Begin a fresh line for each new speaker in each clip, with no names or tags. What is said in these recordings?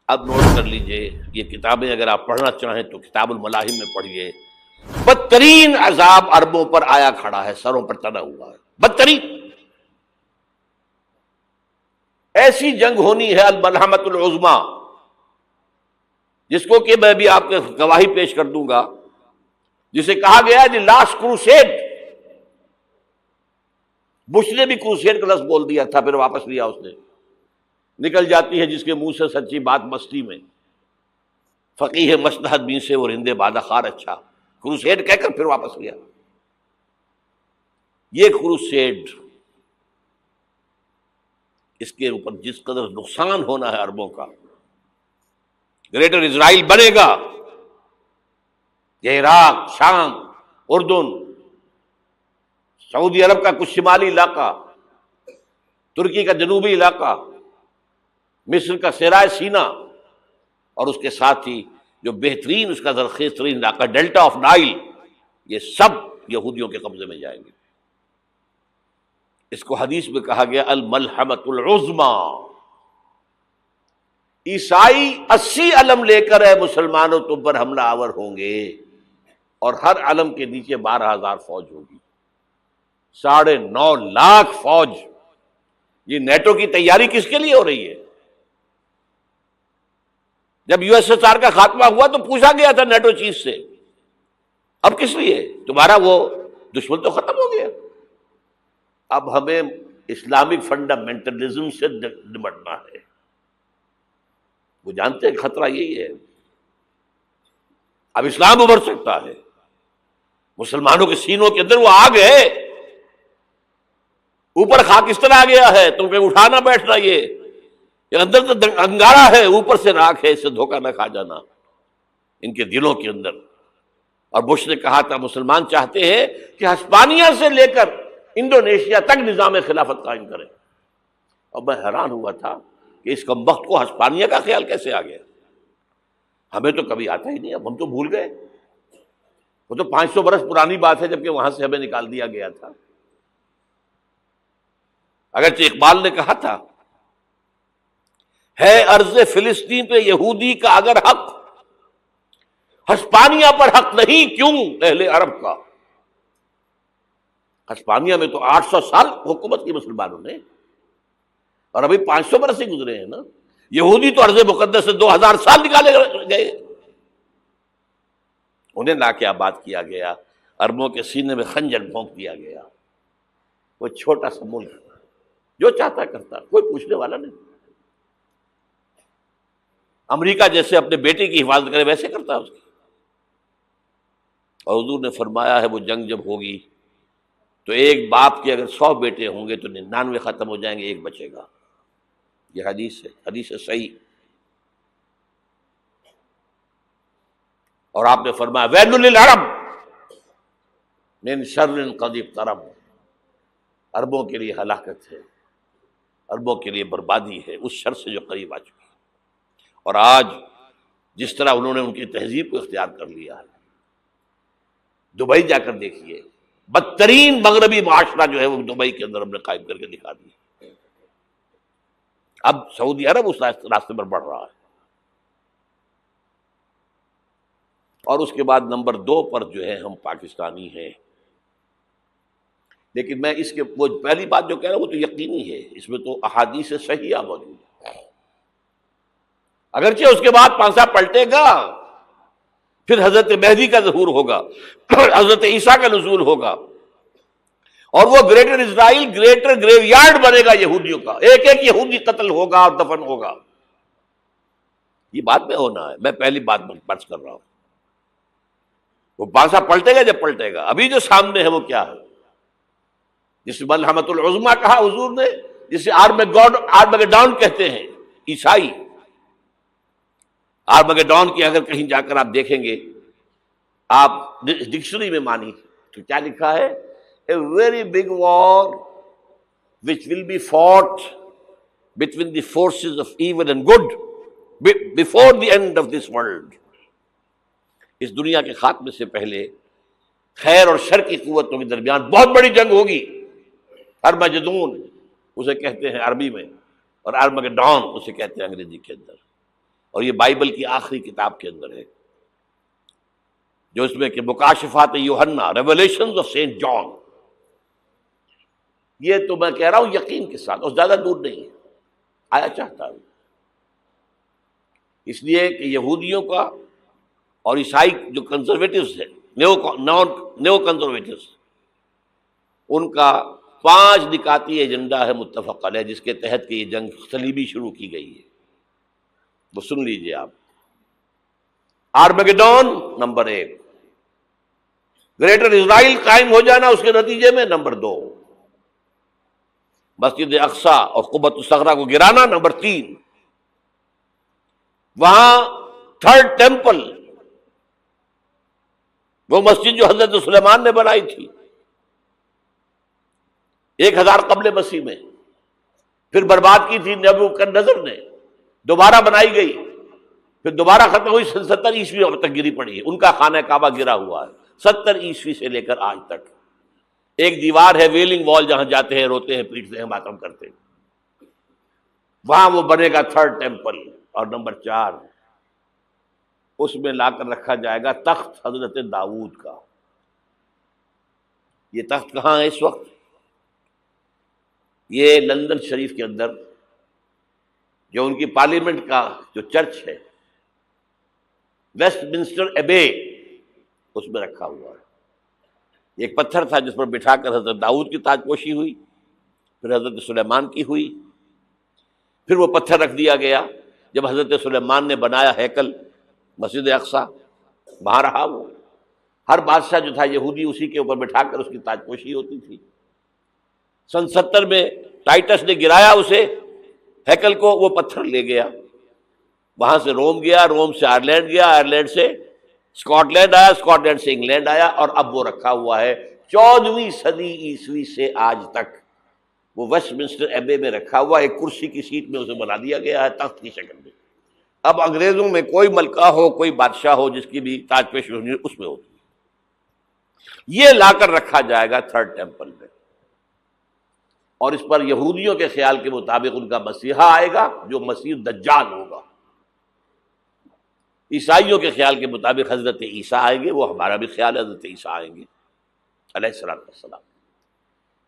اب نوٹ کر لیجئے، یہ کتابیں اگر آپ پڑھنا چاہیں تو کتاب الملاحم میں پڑھیے. بدترین عذاب عربوں پر آیا کھڑا ہے، سروں پر تنا ہوا ہے، بدترین. ایسی جنگ ہونی ہے الملحمۃ العظمیٰ، جس کو کہ میں بھی آپ کے گواہی پیش کر دوں گا، جسے کہا گیا ہے دی لاسٹ کروسیڈ. بش نے بھی کروسیڈ کا لفظ بول دیا تھا، پھر واپس لیا اس نے. نکل جاتی ہے جس کے منہ سے سچی بات مستی میں. فقیہ مصلحت بین سے وہ رندے بادہ خار اچھا، کروسیڈ کہہ کر پھر واپس لیا. یہ کروسیڈ، اس کے اوپر جس قدر نقصان ہونا ہے عربوں کا. گریٹر اسرائیل بنے گا، یہ عراق، شام، اردن، سعودی عرب کا کچھ شمالی علاقہ، ترکی کا جنوبی علاقہ، مصر کا صحرائے سینا، اور اس کے ساتھ ہی جو بہترین اس کا زرخیز ترین علاقہ ڈیلٹا آف نائل، یہ سب یہودیوں کے قبضے میں جائیں گے. اس کو حدیث میں کہا گیا الملحمۃ العظمیٰ. عیسائی 80 علم لے کر اے مسلمانوں تم پر حملہ آور ہوں گے، اور ہر علم کے نیچے 12,000 فوج ہوگی، 9.5 لاکھ فوج. یہ نیٹو کی تیاری کس کے لیے ہو رہی ہے؟ جب یو ایس ایس آر کا خاتمہ ہوا تو پوچھا گیا تھا نیٹو چیف سے، اب کس لیے؟ تمہارا وہ دشمن تو ختم ہو گیا، اب ہمیں اسلامک فنڈامنٹلزم سے نمٹنا ہے. وہ جانتے ہیں خطرہ یہی ہے. اب اسلام ابھر سکتا ہے، مسلمانوں کے سینوں کے اندر وہ آگ ہے، اوپر خاکستر آ گیا ہے، تمہیں اٹھانا بیٹھنا، یہ اندر تو انگارہ ہے، اوپر سے راکھ ہے، اس سے دھوکہ نہ کھا جانا ان کے دلوں کے اندر. اور بش نے کہا تھا مسلمان چاہتے ہیں کہ ہسپانیہ سے لے کر انڈونیشیا تک نظام خلافت قائم کریں. اور میں حیران ہوا تھا کہ اس کمبخت کو ہسپانیہ کا خیال کیسے آ گیا. ہمیں تو کبھی آتا ہی نہیں، اب ہم تو بھول گئے. وہ تو 500 برس پرانی بات ہے، جبکہ وہاں سے ہمیں نکال دیا گیا تھا. اگرچہ اقبال نے کہا تھا ہے ارض فلسطین پہ یہودی کا اگر حق، ہسپانیہ پر حق نہیں کیوں اہل عرب کا. ہسپانیہ میں تو 800 سال حکومت کی مسلمانوں نے، اور ابھی 500 برس سے گزرے ہیں نا. یہودی تو ارض مقدس سے 2000 سال نکالے گئے. انہیں لا کے آباد کیا گیا، عربوں کے سینے میں خنجر بھونک دیا گیا. وہ چھوٹا سا ملک جو چاہتا کرتا، کوئی پوچھنے والا نہیں. امریکہ جیسے اپنے بیٹے کی حفاظت کرے ویسے کرتا اس کی. اور حضور نے فرمایا ہے وہ جنگ جب ہوگی تو ایک باپ کے اگر 100 بیٹے ہوں گے تو 99 ختم ہو جائیں گے، ایک بچے گا. یہ حدیث ہے، حدیث ہے صحیح. اور آپ نے فرمایا ویل للعرب من شر قد اقترب، عربوں کے لیے ہلاکت ہے، عربوں کے لیے بربادی ہے اس شر سے جو قریب آ چکی ہے. اور آج جس طرح انہوں نے ان کی تہذیب کو اختیار کر لیا ہے، دبئی جا کر دیکھیے، بدترین مغربی معاشرہ جو ہے وہ دبئی کے اندر ہم نے قائم کر کے دکھا دیا. اب سعودی عرب اس راستے پر بڑھ رہا ہے. اور اس کے بعد نمبر 2 پر جو ہے ہم پاکستانی ہیں. لیکن میں اس کے وہ پہلی بات جو کہہ رہا ہوں وہ تو یقینی ہے، اس میں تو احادیث صحیحہ موجود ہے. اگرچہ اس کے بعد پانسا پلٹے گا، پھر حضرت مہدی کا ظہور ہوگا، حضرت عیسیٰ کا نزول ہوگا، اور وہ گریٹر اسرائیل گریٹر گریو یارڈ بنے گا یہودیوں کا. ایک ایک یہودی قتل ہوگا اور دفن ہوگا. یہ بات میں ہونا ہے، میں پہلی بات بات کر رہا ہوں. وہ پانسا پلٹے گا جب پلٹے گا. ابھی جو سامنے ہے وہ کیا ہے؟ جس ملحمۃ العظمیٰ کہا حضور نے، جسے آرمگیڈون کہتے ہیں عیسائی. آرمگیڈون کی اگر کہیں جا کر آپ دیکھیں گے، آپ ڈکشنری میں مانی تو کیا لکھا ہے؟ A very big war which will be fought between the forces of evil and good before the end of this world. اس دنیا کے خاتمے سے پہلے خیر اور شر کی قوتوں کے درمیان بہت بڑی جنگ ہوگی. ارمجدون اسے کہتے ہیں عربی میں، اور آرمگیڈون اسے کہتے ہیں انگریزی کے اندر. اور یہ بائبل کی آخری کتاب کے اندر ہے، جو اس میں کہ مکاشفات یوحنا، ریولیشنز آف سینٹ جان. یہ تو میں کہہ رہا ہوں یقین کے ساتھ، اور زیادہ دور نہیں ہے، آیا چاہتا ہوں. اس لیے کہ یہودیوں کا اور عیسائی جو کنزرویٹوز ہیں، نیو کنزرویٹوز، ان کا 5 نکاتی ایجنڈا ہے متفق علیہ، جس کے تحت کہ یہ جنگ صلیبی شروع کی گئی ہے. وہ سن لیجئے آپ. آرمیگیڈون نمبر 1، گریٹر اسرائیل قائم ہو جانا اس کے نتیجے میں نمبر 2، مسجد اقصی اور قبۃ الصغریٰ کو گرانا نمبر 3، وہاں تھرڈ ٹیمپل، وہ مسجد جو حضرت سلیمان نے بنائی تھی 1000 قبل مسیح میں، پھر برباد کی تھی نبوکدنضر نے، دوبارہ بنائی گئی، پھر دوبارہ ختم ہوئی 70 عیسوی تک گری پڑی ہے. ان کا خانہ کعبہ گرا ہوا ہے 70 عیسوی سے لے کر آج تک. ایک دیوار ہے ویلنگ وال، جہاں جاتے ہیں، روتے ہیں، پیٹتے ہیں، ماتم کرتے ہیں، وہاں وہ بنے گا تھرڈ ٹیمپل. اور نمبر 4، اس میں لا کر رکھا جائے گا تخت حضرت داؤد کا. یہ تخت کہاں ہے اس وقت؟ یہ لندن شریف کے اندر، جو ان کی پارلیمنٹ کا جو چرچ ہے، ویسٹ منسٹر ایبے، اس میں رکھا ہوا ہے. ایک پتھر تھا جس پر بٹھا کر حضرت داؤد کی تاج پوشی ہوئی، پھر حضرت سلیمان کی ہوئی، پھر وہ پتھر رکھ دیا گیا جب حضرت سلیمان نے بنایا ہیکل مسجد اقصی، وہاں رہا وہ. ہر بادشاہ جو تھا یہودی اسی کے اوپر بٹھا کر اس کی تاج پوشی ہوتی تھی. سن 70 میں ٹائٹس نے گرایا اسے، ہیکل کو، وہ پتھر لے گیا، وہاں سے روم گیا، روم سے آئرلینڈ گیا، آئرلینڈ سے اسکاٹ لینڈ آیا، اسکاٹ لینڈ سے انگلینڈ آیا، اور اب وہ رکھا ہوا ہے 14ویں صدی عیسوی سے آج تک. وہ ویسٹ منسٹر ایبے میں رکھا ہوا، ایک کرسی کی سیٹ میں اسے بنا دیا گیا ہے تخت کی شکل میں. اب انگریزوں میں کوئی ملکہ ہو، کوئی بادشاہ ہو جس کی بھی تاج پوشی ہونی اس میں ہوتی. یہ لا کر رکھا جائے گا تھرڈ ٹیمپل میں، اور اس پر یہودیوں کے خیال کے مطابق ان کا مسیحا آئے گا جو مسیح دجال ہوگا. عیسائیوں کے خیال کے مطابق حضرت عیسیٰ آئیں گے، وہ ہمارا بھی خیال ہے حضرت عیسیٰ آئیں گے علیہ السلام.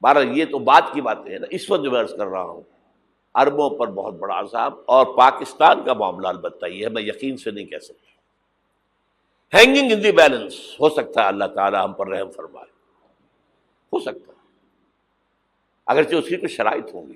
بہرحال یہ تو بات کی باتیں ہیں نا. اس وقت جو میں عرض کر رہا ہوں، عربوں پر بہت بڑا عذاب، اور پاکستان کا معاملہ البتہ یہ ہے، میں یقین سے نہیں کہہ سکتا. ہینگنگ ان دی بیلنس، ہو سکتا ہے اللہ تعالی ہم پر رحم فرمائے، ہو سکتا ہے، اگرچہ اس کی کچھ شرائط ہوں گی.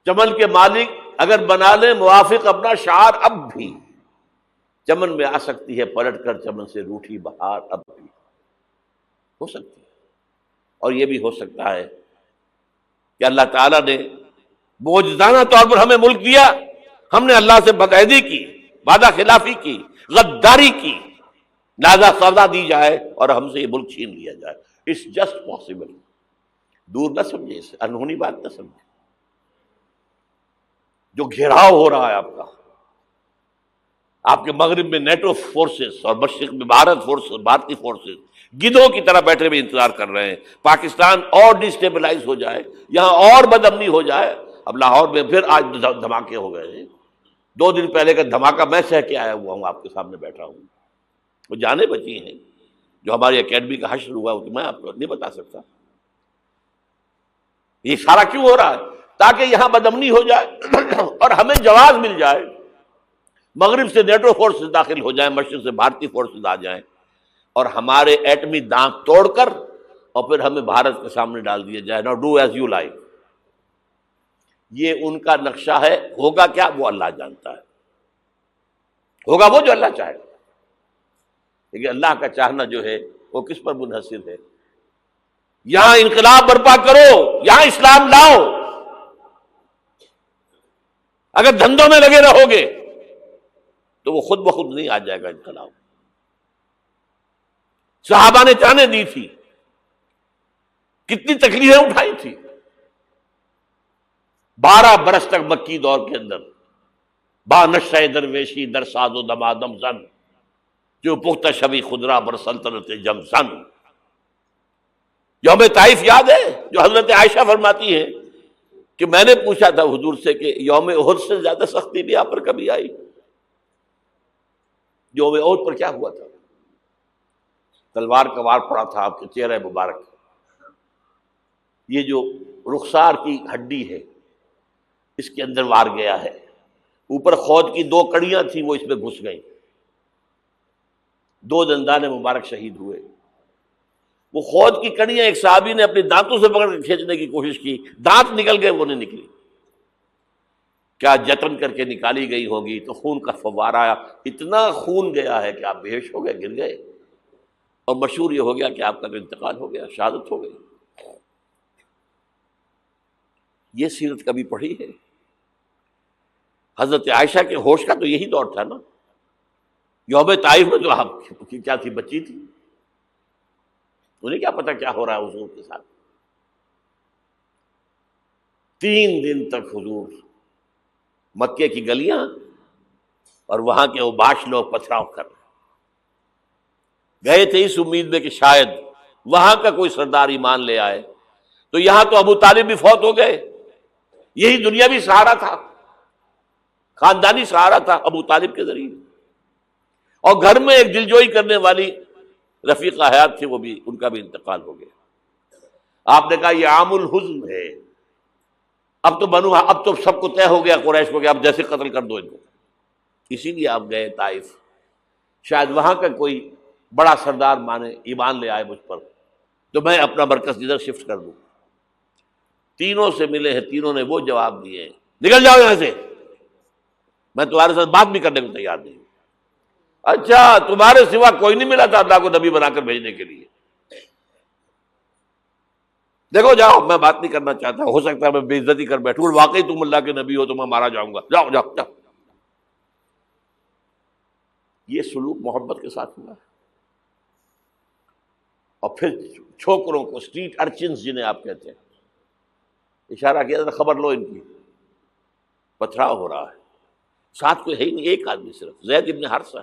چمن کے مالک اگر بنا لیں موافق اپنا شعار، اب بھی چمن میں آ سکتی ہے پلٹ کر چمن سے روٹھی بہار، اب بھی ہو سکتی ہے. اور یہ بھی ہو سکتا ہے کہ اللہ تعالیٰ نے معجزانہ طور پر ہمیں ملک دیا، ہم نے اللہ سے بدعہدی کی، وعدہ خلافی کی، غداری کی، لہذا سزا دی جائے اور ہم سے یہ ملک چھین لیا جائے. It's just possible. دور نہ سمجھے اسے، انہونی بات نہ سمجھے. جو گھیراؤ ہو رہا ہے آپ کے مغرب میں نیٹو فورسز اور مشرق میں بھارتی فورسز گدھوں کی طرح بیٹھے ہوئے انتظار کر رہے ہیں پاکستان اور ڈسٹیبلائز ہو جائے، یہاں اور بدامنی ہو جائے. اب لاہور میں پھر آج دھماکے ہو گئے ہیں. 2 دن پہلے کا دھماکہ میں سہ کے آیا ہوا ہوں، آپ کے سامنے بیٹھا ہوں. وہ جانیں بچی ہیں، جو ہماری اکیڈمی کا حشر ہوا وہ میں آپ کو نہیں بتا سکتا. یہ سارا کیوں ہو رہا ہے؟ تاکہ یہاں بدامنی ہو جائے اور ہمیں جواز مل جائے. مغرب سے نیٹو فورسز داخل ہو جائیں، مشرق سے بھارتی فورسز آ جائیں، اور ہمارے ایٹمی دانت توڑ کر اور پھر ہمیں بھارت کے سامنے ڈال دیا جائے. نو ڈو ایز یو لائک. یہ ان کا نقشہ ہے. ہوگا کیا وہ اللہ جانتا ہے، ہوگا وہ جو اللہ چاہے. لیکن اللہ کا چاہنا جو ہے وہ کس پر منحصر ہے؟ یہاں انقلاب برپا کرو، یہاں اسلام لاؤ. اگر دھندوں میں لگے رہو گے تو وہ خود بخود نہیں آ جائے گا انقلاب. صحابہ نے جانیں دی تھی، کتنی تکلیفیں اٹھائی تھی. 12 برس تک مکی دور کے اندر با نشہ درویشی در ساز و دمادم زن، جو پختہ شبی خدرا بر سلطنت جم زن. یوم طائف یاد ہے جو حضرت عائشہ فرماتی ہے کہ میں نے پوچھا تھا حضور سے کہ یوم احد سے زیادہ سختی بھی آپ پر کبھی آئی؟ یوم احد پر کیا ہوا تھا؟ تلوار کا وار پڑا تھا آپ کے چہرہ مبارک، یہ جو رخسار کی ہڈی ہے اس کے اندر وار گیا ہے، اوپر خود کی 2 کڑیاں تھیں وہ اس میں گھس گئیں، 2 دندان مبارک شہید ہوئے۔ وہ خود کی کڑیاں ایک صحابی نے اپنے دانتوں سے پکڑ کے کھینچنے کی کوشش کی، دانت نکل گئے، وہ نہیں نکلی، کیا جتن کر کے نکالی گئی ہوگی تو خون کا فوارہ آیا، اتنا خون گیا ہے کہ آپ بے ہوش ہو گئے، گر گئے، اور مشہور یہ ہو گیا کہ آپ کا تو انتقال ہو گیا، شہادت ہو گئی۔ یہ سیرت کبھی پڑھی ہے؟ حضرت عائشہ کے ہوش کا تو یہی دور تھا نا، یوم طائف میں تو آپ کی کیا تھی، بچی تھی، انہیں کیا پتا کیا ہو رہا ہے حضور کے ساتھ۔ 3 دن تک حضور مکے کی گلیاں اور وہاں کے اوباش لوگ پتھراؤ کر رہے گئے تھے اس امید میں کہ شاید وہاں کا کوئی سردار ایمان لے آئے، تو یہاں تو ابو طالب بھی فوت ہو گئے، یہی دنیاوی سہارا تھا، خاندانی سہارا تھا ابو طالب کے ذریعے، اور گھر میں ایک دلجوئی کرنے والی رفیقہ حیات تھی، وہ بھی، ان کا بھی انتقال ہو گیا۔ آپ نے کہا یہ عام الحزن ہے، اب تو سب کو طے ہو گیا قریش کو کہ آپ جیسے قتل کر دو ان کو، اسی لیے آپ گئے طائف، شاید وہاں کا کوئی بڑا سردار مانے ایمان لے آئے مجھ پر تو میں اپنا مرکز ادھر شفٹ کر دوں۔ تینوں سے ملے ہیں، تینوں نے وہ جواب دیے ہیں، نکل جاؤ یہاں سے، میں تمہارے ساتھ بات بھی کرنے کو تیار نہیں ہوں۔ اچھا، تمہارے سوا کوئی نہیں ملا تھا اللہ کو نبی بنا کر بھیجنے کے لیے؟ دیکھو جاؤ، میں بات نہیں کرنا چاہتا، ہو سکتا ہے میں بے عزتی کر بیٹھوں، اور واقعی تم اللہ کے نبی ہو تو میں مارا جاؤں گا، جاؤ جاؤ جاؤ۔ یہ سلوک محبت کے ساتھ ہوا ہے۔ اور پھر چھوکروں کو، اسٹریٹ ارچنز جنہیں آپ کہتے ہیں، اشارہ کیا تھا، خبر لو ان کی، پتھراؤ ہو رہا ہے، ساتھ کوئی ہے ہی نہیں، ایک آدمی صرف، زید ابن حارثہ،